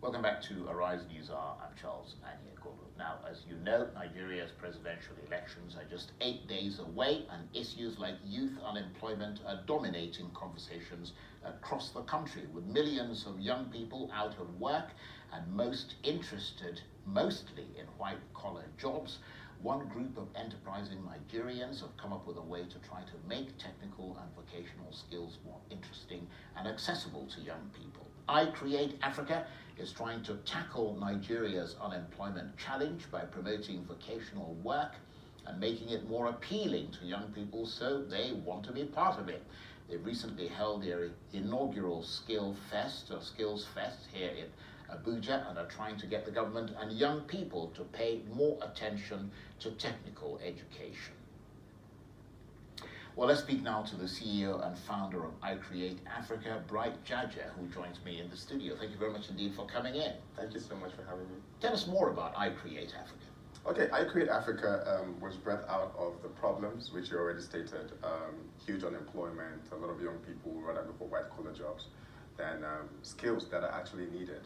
Welcome back to Arise News Hour. I'm Charles Anya-Golo. Now, as you know, Nigeria's presidential elections are just 8 days away, and issues like youth unemployment are dominating conversations across the country, with millions of young people out of work and most interested mostly in white-collar jobs. One group of enterprising Nigerians have come up with a way to try to make technical and vocational skills more interesting and accessible to young people. I Create Africa is trying to tackle Nigeria's unemployment challenge by promoting vocational work and making it more appealing to young people so they want to be part of it. They recently held their inaugural Skills Fest here in Abuja, and are trying to get the government and young people to pay more attention to technical education. Well, let's speak now to the CEO and founder of I Create Africa, Bright Jaja, who joins me in the studio. Thank you very much indeed for coming in. Thank you so much for having me. Tell us more about I Create Africa. Okay, I Create Africa was bred out of the problems, which you already stated. Huge unemployment, a lot of young people rather go for white-collar jobs than skills that are actually needed.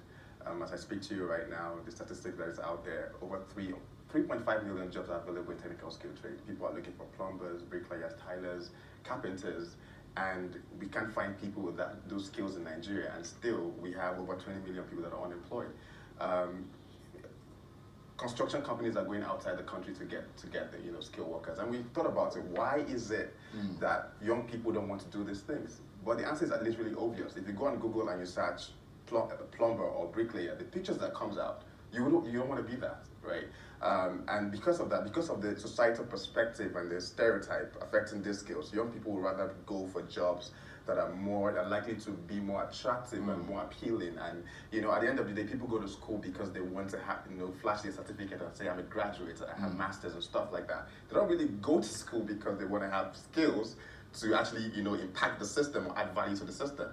As I speak to you right now, the statistic that is out there, over 3.5 million jobs are available in technical skill trade. People are looking for plumbers, bricklayers, tilers, carpenters, and we can't find people with those skills in Nigeria, and still we have over 20 million people that are unemployed. Construction companies are going outside the country to get the skilled workers, and we thought about it. Why is it that young people don't want to do these things? But the answer is literally obvious. If you go on Google and you search plumber or bricklayer, the pictures that comes out, you don't want to be that, right? And because of that, because of the societal perspective and the stereotype affecting these skills, young people would rather go for jobs that are likely to be more attractive and more appealing. And at the end of the day, people go to school because they want to have flash their certificate and say I'm a graduate, I have masters and stuff like that. They don't really go to school because they want to have skills to actually impact the system or add value to the system.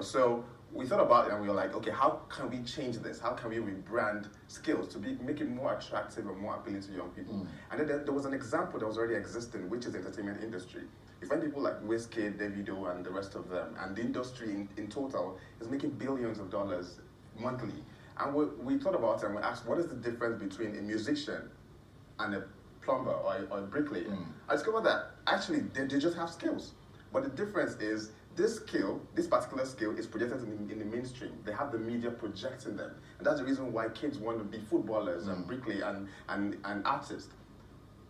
So we thought about it and we were like, okay, how can we change this? How can we rebrand skills to make it more attractive and more appealing to young people? And then there was an example that was already existing, which is the entertainment industry. You find people like Wizkid, Davido, and the rest of them, and the industry in total is making billions of dollars monthly. And we thought about it and we asked, what is the difference between a musician and a plumber or a bricklayer? I discovered that actually they just have skills. But the difference is this particular skill is projected in the mainstream. They have the media projecting them. And that's the reason why kids want to be footballers and bricklayers and artists.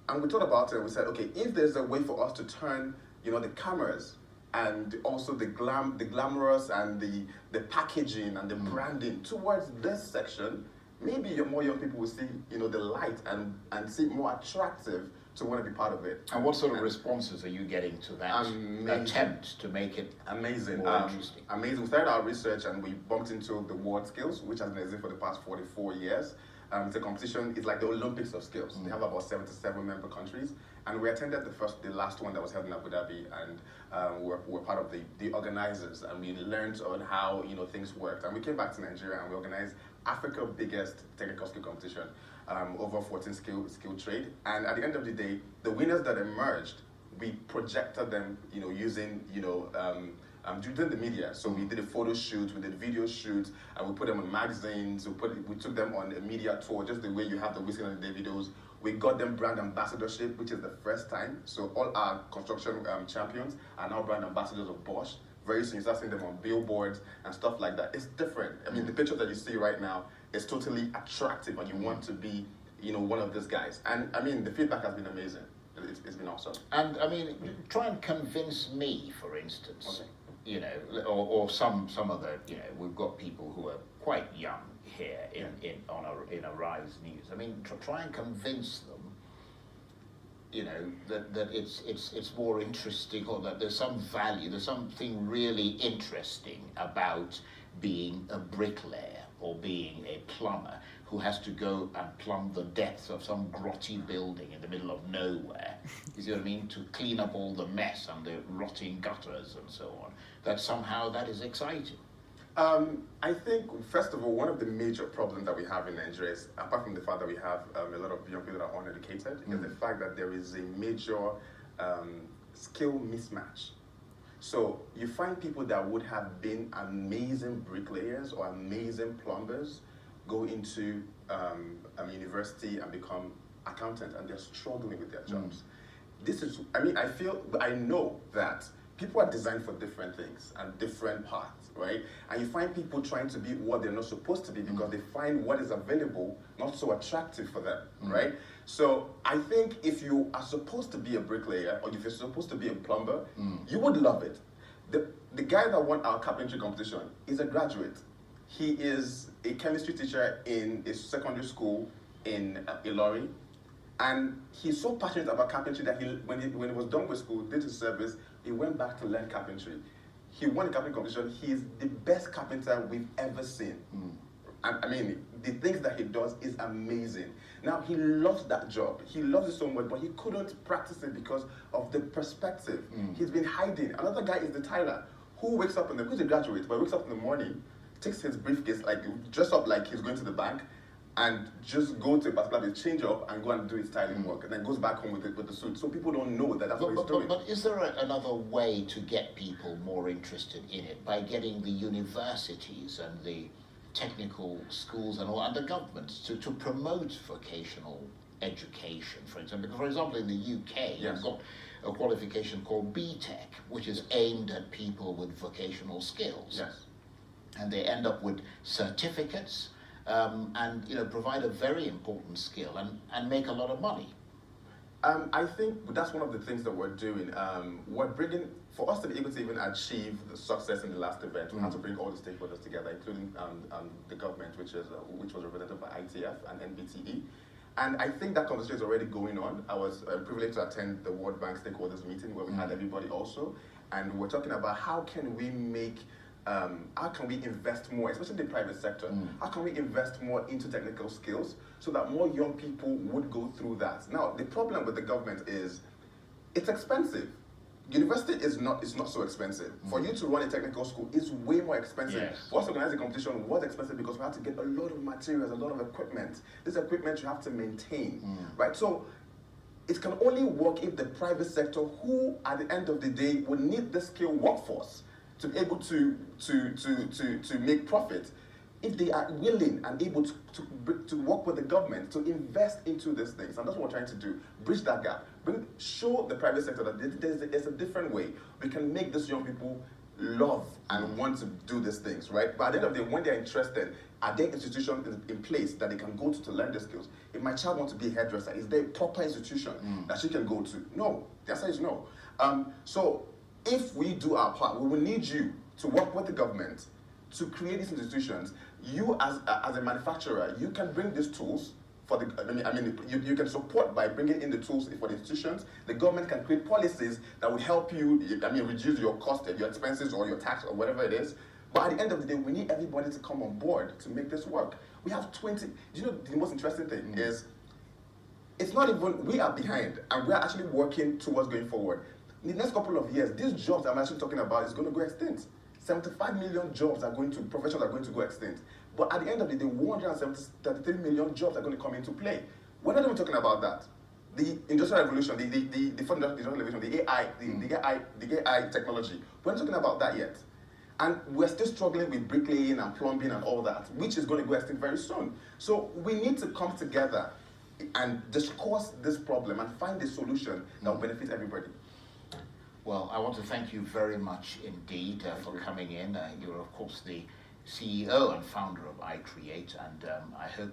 And we thought about it and we said, okay, if there's a way for us to turn, the cameras and also the glamorous and the packaging and the branding towards this section, maybe more young people will see, the light and see it more attractive to want to be part of it. And what sort of responses are you getting to that attempt to make it amazing? More interesting? Amazing. We started our research and we bumped into the World Skills, which has been existing for the past 44 years. It's a competition. It's like the Olympics of skills. They have about 77 member countries, and we attended the last one that was held in Abu Dhabi, and we're part of the organizers, and we learned on how things worked. And we came back to Nigeria and we organized Africa's biggest technical skill competition, over 14 skill trade. And at the end of the day, the winners that emerged, we projected them, using doing the media. So we did a photo shoot, we did video shoots, and we put them on magazines. We took them on a media tour, just the way you have the Wizkid and the Davidos. We got them brand ambassadorship, which is the first time. So all our construction champions are now brand ambassadors of Bosch. Very soon you start seeing them on billboards and stuff like that. It's different. I mean, the picture that you see right now is totally attractive, and you want to be, one of these guys. And I mean, the feedback has been amazing. It's been awesome. And I mean, try and convince me, for instance. Okay. Or some other, we've got people who are quite young here in Arise News. I mean, try and convince them, that it's more interesting, or that there's some value, there's something really interesting about being a bricklayer or being a plumber who has to go and plumb the depths of some grotty building in the middle of nowhere, you see what I mean, to clean up all the mess and the rotting gutters and so on, that somehow that is exciting. I think, first of all, one of the major problems that we have in Nigeria is, apart from the fact that we have a lot of young people that are uneducated, is the fact that there is a major skill mismatch. So you find people that would have been amazing bricklayers or amazing plumbers go into university and become accountant, and they're struggling with their jobs. This is, I know that people are designed for different things and different paths, right? And you find people trying to be what they're not supposed to be because they find what is available not so attractive for them, right? So I think if you are supposed to be a bricklayer or if you're supposed to be a plumber, you would love it. The guy that won our carpentry competition is a graduate. He is a chemistry teacher in a secondary school in Ilori. And he's so passionate about carpentry that when he was done with school, did his service, he went back to learn carpentry. He won the carpentry competition. He's the best carpenter we've ever seen. And I mean, the things that he does is amazing. Now, he loves that job. He loves it so much, but he couldn't practice it because of the perspective. He's been hiding. Another guy is the Tyler, who wakes up who's a graduate, but wakes up in the morning, takes his briefcase, dress up like he's going to the bank, and just go to a particular place, change up, and go and do his styling work, and then goes back home with the suit. So people don't know that that's what he's doing. But is there another way to get people more interested in it by getting the universities and the technical schools and the governments to promote vocational education, for example? Because, for example, in the UK, you've got a qualification called BTEC, which is aimed at people with vocational skills. And they end up with certificates, and provide a very important skill and make a lot of money. I think that's one of the things that we're doing. We're bringing, for us to be able to even achieve the success in the last event, we had to bring all the stakeholders together, including the government, which was represented by ITF and NBTE. And I think that conversation is already going on. I was privileged to attend the World Bank stakeholders meeting where we had everybody also, and we're talking about how can we invest more, especially in the private sector, how can we invest more into technical skills so that more young people would go through that? Now, the problem with the government is it's expensive. University is not so expensive. For you to run a technical school is way more expensive. For us to organize a competition was expensive because we had to get a lot of materials, a lot of equipment. This equipment you have to maintain, right? So it can only work if the private sector, who at the end of the day will need the skilled workforce to be able to make profit, if they are willing and able to work with the government to invest into these things. And that's what we're trying to do, bridge that gap, show the private sector that there's a different way. We can make these young people love and want to do these things, right? But at the end of the day, when they're interested, are there institutions in place that they can go to learn the skills? If my child wants to be a hairdresser, is there a proper institution that she can go to? No, the answer is no. So if we do our part, we will need you to work with the government to create these institutions. You as a manufacturer, you can bring these tools for you can support by bringing in the tools for the institutions. The government can create policies that will help you, reduce your cost, your expenses, or your tax, or whatever it is. But at the end of the day, we need everybody to come on board to make this work. We have 20, the most interesting thing is, it's not even, we are behind, and we are actually working towards going forward. In the next couple of years, these jobs I'm actually talking about is going to go extinct. 75 million jobs professionals are going to go extinct. But at the end of the day, 133 million jobs are going to come into play. We're not even talking about that. The industrial revolution, the fourth industrial revolution, the AI technology, we're not talking about that yet. And we're still struggling with bricklaying and plumbing and all that, which is going to go extinct very soon. So we need to come together and discuss this problem and find a solution that will benefit everybody. Well, I want to thank you very much indeed for coming in. You're, of course, the CEO and founder of iCreate, and I hope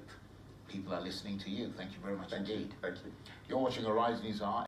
people are listening to you. Thank you very much indeed. Thank you. You're watching Arise News Hour.